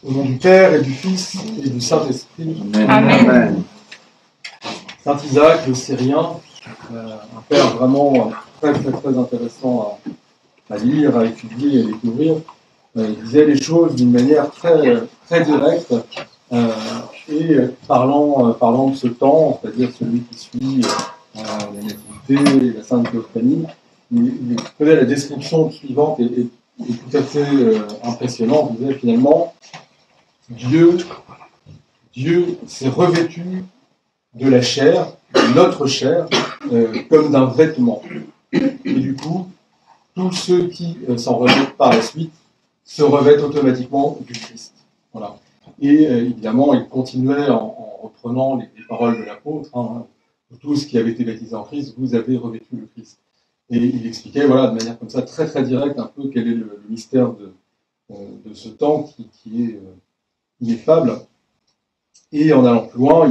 Au nom du Père et du Fils et du Saint-Esprit. Amen. Amen. Saint Isaac, le Syrien, un père vraiment très intéressant à lire, à étudier et à découvrir, il disait les choses d'une manière très directe et parlant de ce temps, c'est-à-dire celui qui suit la Nativité et la Sainte Théophanie. Il faisait la description suivante et tout à fait impressionnante. Il disait finalement Dieu s'est revêtu de la chair, de notre chair, comme d'un vêtement. Et du coup, tous ceux qui s'en revêtent par la suite se revêtent automatiquement du Christ. Voilà. Et évidemment, il continuait en reprenant les paroles de l'apôtre, tous qui avaient été baptisés en Christ, vous avez revêtu le Christ. Et il expliquait, voilà, de manière comme ça, très directe, un peu quel est le mystère de ce temps qui est ineffable. Et en allant plus loin,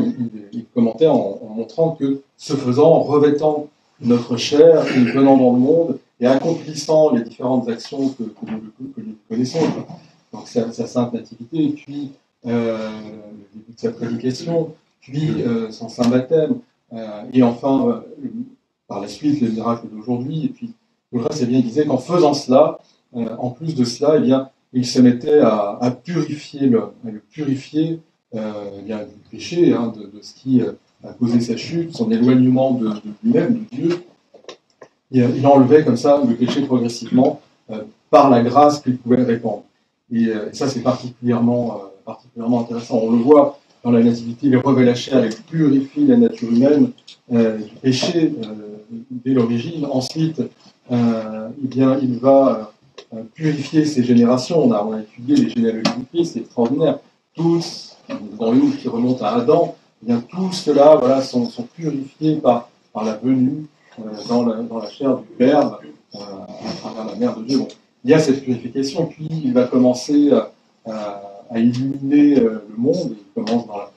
il commentait en montrant que, ce faisant, revêtant notre chair et venant dans le monde et accomplissant les différentes actions que nous connaissons, donc sa sainte nativité, puis le début de sa prédication, puis son saint baptême, et enfin, par la suite, les miracles d'aujourd'hui, et puis tout le reste, eh bien, il disait qu'en faisant cela, en plus de cela, eh bien, il se mettait à purifier l'homme, à le purifier du péché, de ce qui a causé sa chute, son éloignement de lui-même, de Dieu. Et, il enlevait comme ça le péché progressivement par la grâce qu'il pouvait répandre. Et ça, c'est particulièrement intéressant. On le voit dans la Nativité, il revêt la chair, il purifie la nature humaine du péché dès l'origine. Ensuite, eh bien, il va purifier ses générations. On a étudié les généalogies du Christ, c'est extraordinaire. Tous, dans le livre qui remonte à Adam, eh bien, tout cela voilà, sont purifiés par la venue dans la chair du Verbe à travers la mère de Dieu. Bon, il y a cette purification, puis il va commencer à illuminer le monde. Il commence dans la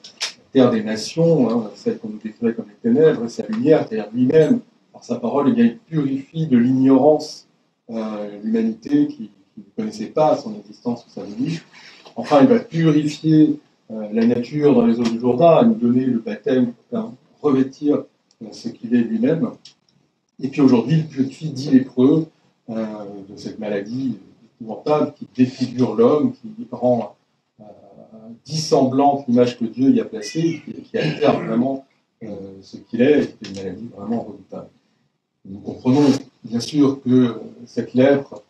terre des nations, celle qu'on nous décrivait comme les ténèbres, et sa lumière, c'est-à-dire lui-même, par sa parole, eh bien, il purifie de l'ignorance l'humanité qui ne connaissait pas son existence ou sa venue. Enfin, il va purifier la nature dans les eaux du Jourdain, à nous donner le baptême pour revêtir ce qu'il est lui-même. Et puis aujourd'hui, il purifie 10 lépreux de cette maladie épouvantable qui défigure l'homme, qui rend dissemblante l'image que Dieu y a placée, qui altère vraiment ce qu'il est, et qui est une maladie vraiment redoutable. Nous comprenons bien sûr que cette lèpre,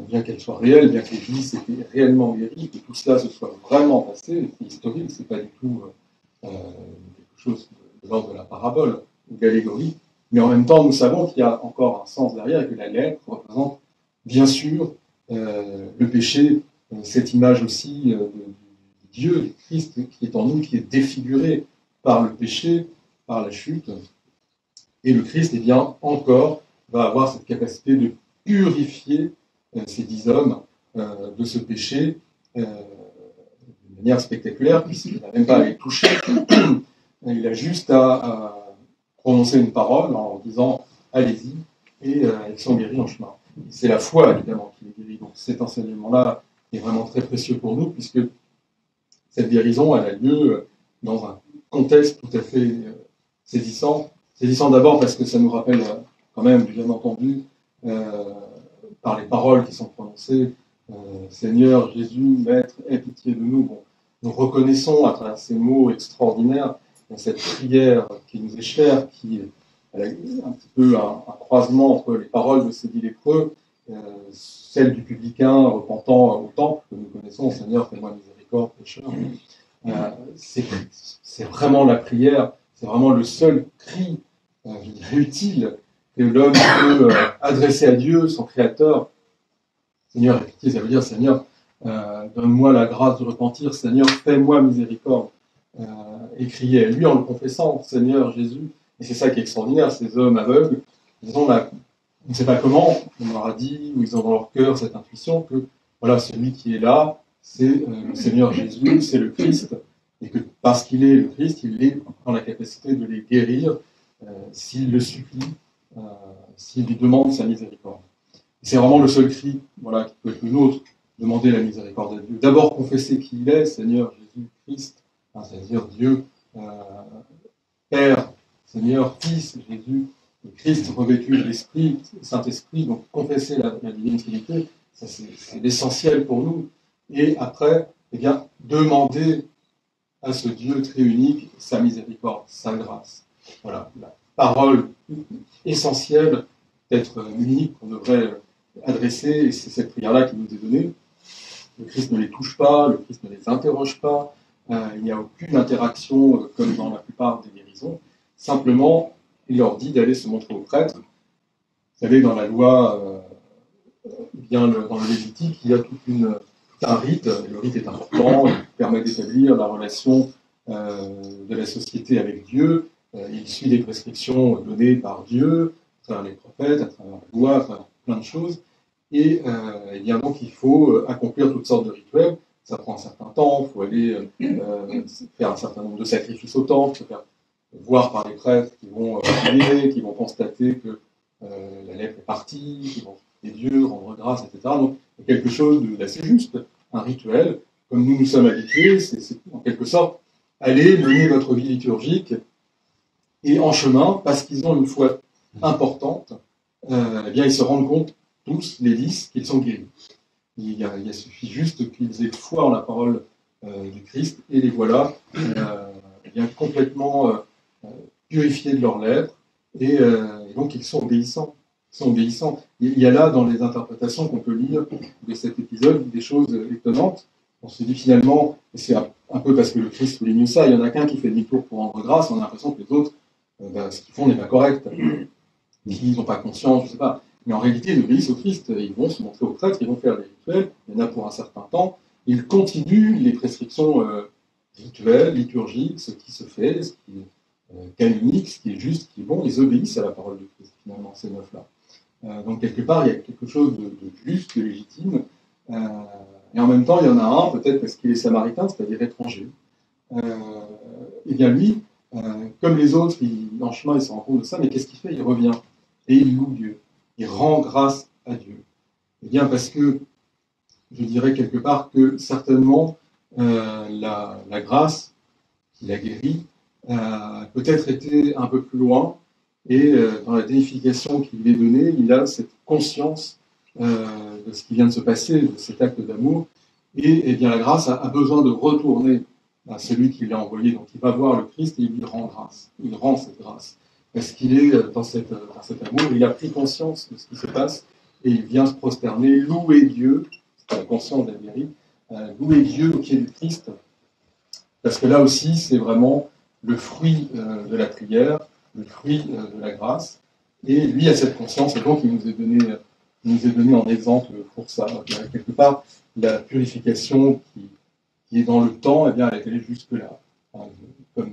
bien qu'elle soit réelle, bien que l'Église était réellement guérie, que tout cela se soit vraiment passé, c'est historique, c'est pas du tout quelque chose de l'ordre de la parabole ou de l'allégorie, mais en même temps, nous savons qu'il y a encore un sens derrière et que la lèpre représente bien sûr le péché, cette image aussi de Dieu, du Christ qui est en nous, qui est défiguré par le péché, par la chute. Et le Christ, eh bien, encore, va avoir cette capacité de purifier ces 10 hommes de ce péché de manière spectaculaire, puisqu'il n'a même pas à les toucher. Il a juste à prononcer une parole en disant « allez-y », et ils sont guéris en chemin. Et c'est la foi, évidemment, qui les guérit. Donc cet enseignement-là est vraiment très précieux pour nous, puisque cette guérison, elle a lieu dans un contexte tout à fait saisissant. Saisissant d'abord parce que ça nous rappelle quand même, bien entendu, par les paroles qui sont prononcées, Seigneur Jésus, Maître, aie pitié de nous. Bon, nous reconnaissons à travers ces mots extraordinaires cette prière qui nous est chère, qui elle a un petit peu un croisement entre les paroles de ces 10 lépreux, celle du publicain repentant au temple, que nous connaissons, Seigneur, fais-moi miséricorde, pécheur. C'est vraiment la prière, c'est vraiment le seul cri utile que l'homme peut adresser à Dieu, son Créateur. Seigneur, pitié, ça veut dire, Seigneur, donne-moi la grâce de repentir, Seigneur, fais-moi miséricorde. Et crier à lui en le confessant, Seigneur Jésus. Et c'est ça qui est extraordinaire, ces hommes aveugles, ils ont on ne sait pas comment, on leur a dit, ou ils ont dans leur cœur cette intuition que voilà, celui qui est là, c'est le Seigneur Jésus, c'est le Christ, et que parce qu'il est le Christ, il est dans la capacité de les guérir s'il le supplie, s'il lui demande sa miséricorde. C'est vraiment le seul cri voilà, qui peut être le nôtre demander la miséricorde de Dieu. D'abord confesser qui il est, Seigneur Jésus-Christ, c'est-à-dire Dieu, Père, Seigneur, Fils, Jésus, le Christ revêtu de l'Esprit, Saint-Esprit, donc confesser la divine Trinité, ça c'est l'essentiel pour nous. Et après, eh bien, demander à ce Dieu très unique sa miséricorde, sa grâce. Voilà, la parole essentielle d'être unique qu'on devrait adresser, et c'est cette prière-là qui nous est donnée. Le Christ ne les touche pas, le Christ ne les interroge pas, il n'y a aucune interaction comme dans la plupart des guérisons. Simplement, il leur dit d'aller se montrer aux prêtres. Vous savez, dans la loi, dans le Lévitique, il y a un rite. Le rite est important, il permet d'établir la relation de la société avec Dieu. Il suit les prescriptions données par Dieu, à travers les prophètes, à travers la loi, à travers plein de choses. Et bien donc, il faut accomplir toutes sortes de rituels. Ça prend un certain temps, il faut aller faire un certain nombre de sacrifices au temple, se faire voir par les prêtres qui vont prier, qui vont constater que la lèpre est partie, qui vont prier Dieu, rendre grâce, etc. Donc, c'est quelque chose d'assez juste, un rituel. Comme nous sommes habitués, c'est en quelque sorte aller mener votre vie liturgique et en chemin, parce qu'ils ont une foi importante, eh bien, ils se rendent compte, tous, les 10, qu'ils sont guéris. Il suffit juste qu'ils aient foi en la parole du Christ, et les voilà eh bien, complètement purifiés de leur lèpre, et donc ils sont obéissants. Il y a là, dans les interprétations qu'on peut lire de cet épisode, des choses étonnantes. On se dit finalement, et c'est un peu parce que le Christ souligne ça, il y en a qu'un qui fait demi-tour pour rendre grâce, on a l'impression que les autres, ce qu'ils font n'est pas correct, qu'ils n'ont pas conscience, je ne sais pas. Mais en réalité, ils obéissent au Christ, ils vont se montrer aux prêtres, ils vont faire des rituels, il y en a pour un certain temps, ils continuent les prescriptions rituelles, liturgiques, ce qui se fait, ce qui est canonique, ce qui est juste, ce qui est bon, ils obéissent à la parole de Christ, finalement, ces neuf-là. Donc quelque part, il y a quelque chose de juste, de légitime, et en même temps, il y en a un, peut-être parce qu'il est samaritain, c'est-à-dire étranger. Et bien lui, comme les autres, en chemin, il se rend compte de ça, mais qu'est-ce qu'il fait? Il revient, et il loue Dieu. Il rend grâce à Dieu. Eh bien, parce que je dirais quelque part que certainement la grâce qui l'a guéri peut-être été un peu plus loin, et dans la déification qui lui est donnée, il a cette conscience de ce qui vient de se passer, de cet acte d'amour, et eh bien la grâce a besoin de retourner à celui qui l'a envoyé. Donc il va voir le Christ et il lui rend grâce. Il rend cette grâce. Parce qu'il est dans cet amour, il a pris conscience de ce qui se passe et il vient se prosterner, louer Dieu, c'est la conscience de la guérie, louer Dieu au pied du Christ, parce que là aussi c'est vraiment le fruit de la prière, le fruit de la grâce, et lui a cette conscience, et donc il nous est donné en exemple pour ça. Donc, quelque part, la purification qui est dans le temps, eh bien, elle est allée jusque-là. Comme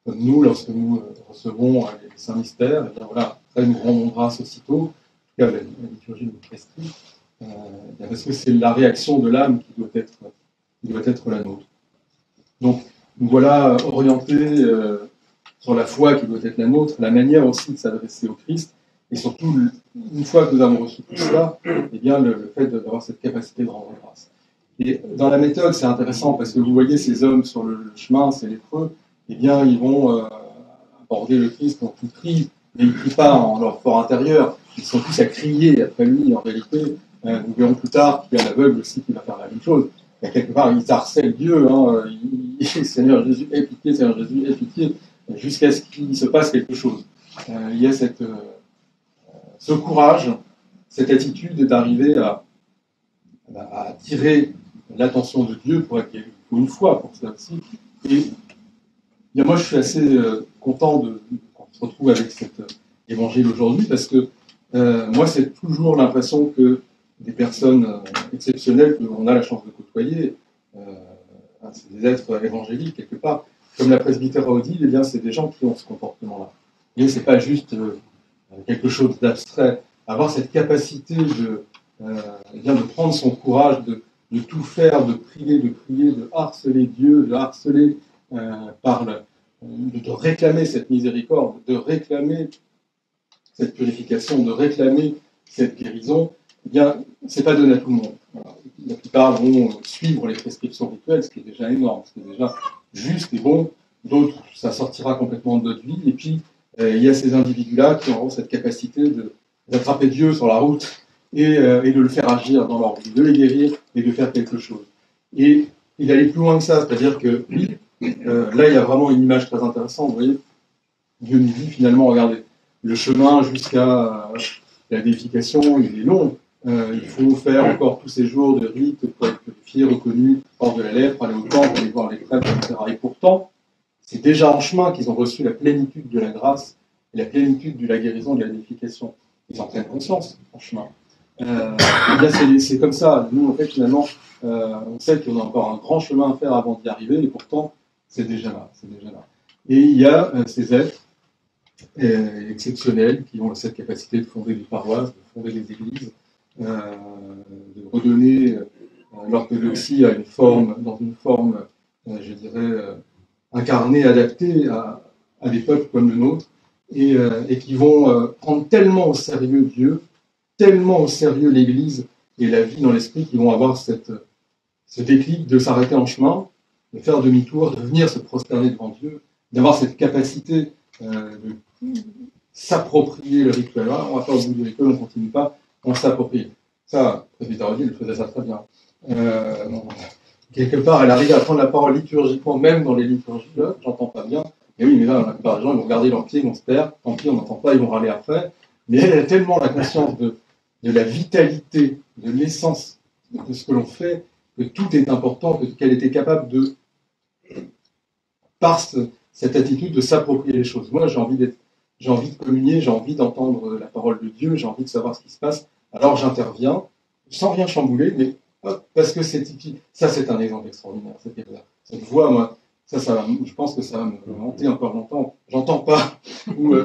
nous, lorsque nous recevons les saints mystères, et bien voilà, après nous rendons grâce aussitôt, en tout cas la liturgie nous prescrit, parce que c'est la réaction de l'âme qui doit être la nôtre. Donc, nous voilà orientés sur la foi qui doit être la nôtre, la manière aussi de s'adresser au Christ, et surtout, une fois que nous avons reçu tout cela, eh bien, le fait d'avoir cette capacité de rendre grâce. Et dans la méthode, c'est intéressant, parce que vous voyez ces hommes sur le chemin, ces lépreux, eh bien, ils vont aborder le Christ, donc ils crient, mais ils ne crient pas en leur fort intérieur, ils sont tous à crier après lui, en réalité. Nous verrons plus tard qu'il y a l'aveugle aussi qui va faire la même chose. Il y a quelque part, ils harcèlent Dieu, Seigneur Jésus, aie pitié, Seigneur Jésus, aie pitié, jusqu'à ce qu'il se passe quelque chose. Il y a ce courage, cette attitude d'arriver à attirer l'attention de Dieu pour être guéri. Il faut une foi pour cela aussi. Et bien, moi, je suis assez content qu'on se retrouve avec cet évangile aujourd'hui, parce que moi, c'est toujours l'impression que des personnes exceptionnelles que l'on a la chance de côtoyer, c'est des êtres évangéliques quelque part, comme la presbytère Odile, eh bien, c'est des gens qui ont ce comportement-là. Et c'est pas juste quelque chose d'abstrait. Avoir cette capacité de prendre son courage, de tout faire, de prier, de harceler Dieu, de harceler de réclamer cette miséricorde, de réclamer cette purification, de réclamer cette guérison, eh bien, c'est pas donné à tout le monde. Voilà. La plupart vont suivre les prescriptions rituelles, ce qui est déjà énorme, ce qui est déjà juste et bon. D'autres, ça sortira complètement de notre vie. Et puis, il y a ces individus-là qui auront cette capacité d'attraper Dieu sur la route et de le faire agir dans leur vie, de les guérir et de faire quelque chose. Et il allait plus loin que ça, c'est-à-dire que là, il y a vraiment une image très intéressante. Vous voyez, Dieu nous dit finalement, regardez, le chemin jusqu'à la déification, il est long. Il faut faire encore tous ces jours de rites pour être purifié, reconnu, hors de la lèpre, aller au temple, aller voir les prêtres, etc. Et pourtant, c'est déjà en chemin qu'ils ont reçu la plénitude de la grâce et la plénitude de la guérison, de la déification. Ils en prennent conscience en chemin. C'est comme ça. Nous, en fait, finalement, on sait qu'on a encore un grand chemin à faire avant d'y arriver, et pourtant, c'est déjà là. Et il y a ces êtres exceptionnels qui ont cette capacité de fonder des paroisses, de fonder des églises, de redonner l'orthodoxie à dans une forme, je dirais, incarnée, adaptée à des peuples comme le nôtre, et qui vont prendre tellement au sérieux Dieu, tellement au sérieux l'Église et la vie dans l'esprit, qu'ils vont avoir ce déclic de s'arrêter en chemin, de faire demi-tour, de venir se prosterner devant Dieu, d'avoir cette capacité de s'approprier le rituel. Là, on va faire au bout du rituel, on ne continue pas, on s'approprie. Ça, le presbytère Odile, il faisait ça très bien. Quelque part, elle arrive à prendre la parole liturgiquement, même dans les liturgies, là, j'entends pas bien. Et oui, mais là, la plupart des gens, ils vont regarder leurs pieds, ils vont se perdre, tant pis, on n'entend pas, ils vont râler après. Mais elle a tellement la conscience de la vitalité, de l'essence de ce que l'on fait, que tout est important, qu'elle était capable de, par cette attitude, de s'approprier les choses. Moi, j'ai envie de communier, j'ai envie d'entendre la parole de Dieu, j'ai envie de savoir ce qui se passe. Alors j'interviens, sans rien chambouler, mais hop, parce que c'est typique. Ça, c'est un exemple extraordinaire. Cette voix, moi, je pense que ça va me hanter encore longtemps. J'entends pas. Ou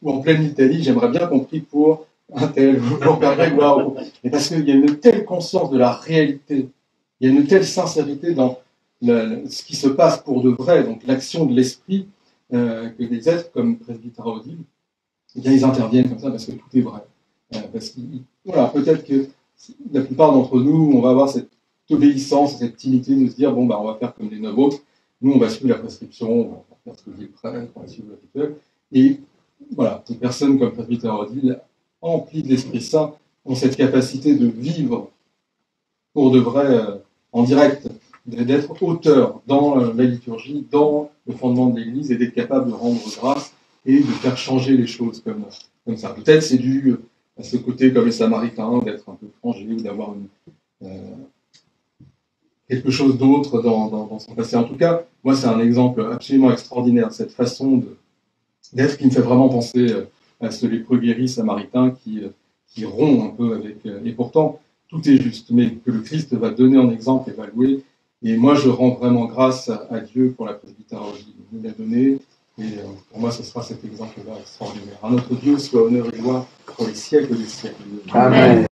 en pleine Italie, j'aimerais bien qu'on prie pour un tel, ou pour Père Grégoire. Mais parce qu'il y a une telle conscience de la réalité, il y a une telle sincérité dans ce qui se passe pour de vrai, donc l'action de l'esprit, que des êtres comme Presbytère Odile, eh bien, ils interviennent comme ça parce que tout est vrai. Parce que, voilà, peut-être que la plupart d'entre nous, on va avoir cette obéissance, cette timidité de se dire, bon, bah, on va faire comme les 9 autres. Nous, on va suivre la prescription, on va faire ce que dit le prêtre, on va suivre le rituel. Et voilà, des personnes comme Presbytère Odile, emplies de l'Esprit Saint, ont cette capacité de vivre pour de vrai, en direct, d'être auteur dans la liturgie, dans le fondement de l'Église, et d'être capable de rendre grâce et de faire changer les choses comme ça. Peut-être c'est dû à ce côté, comme les Samaritains, d'être un peu frangé ou d'avoir quelque chose d'autre dans son passé. En tout cas, moi, c'est un exemple absolument extraordinaire, cette façon d'être qui me fait vraiment penser à ce lépreux guéri samaritain qui rompt un peu avec... et pourtant, tout est juste, mais que le Christ va donner en exemple et va louer. Et moi, je rends vraiment grâce à Dieu pour la presbytérologie. Il nous l'a donné, et pour moi, ce sera cet exemple-là extraordinaire. À notre Dieu soit honneur et gloire pour les siècles des siècles. Amen.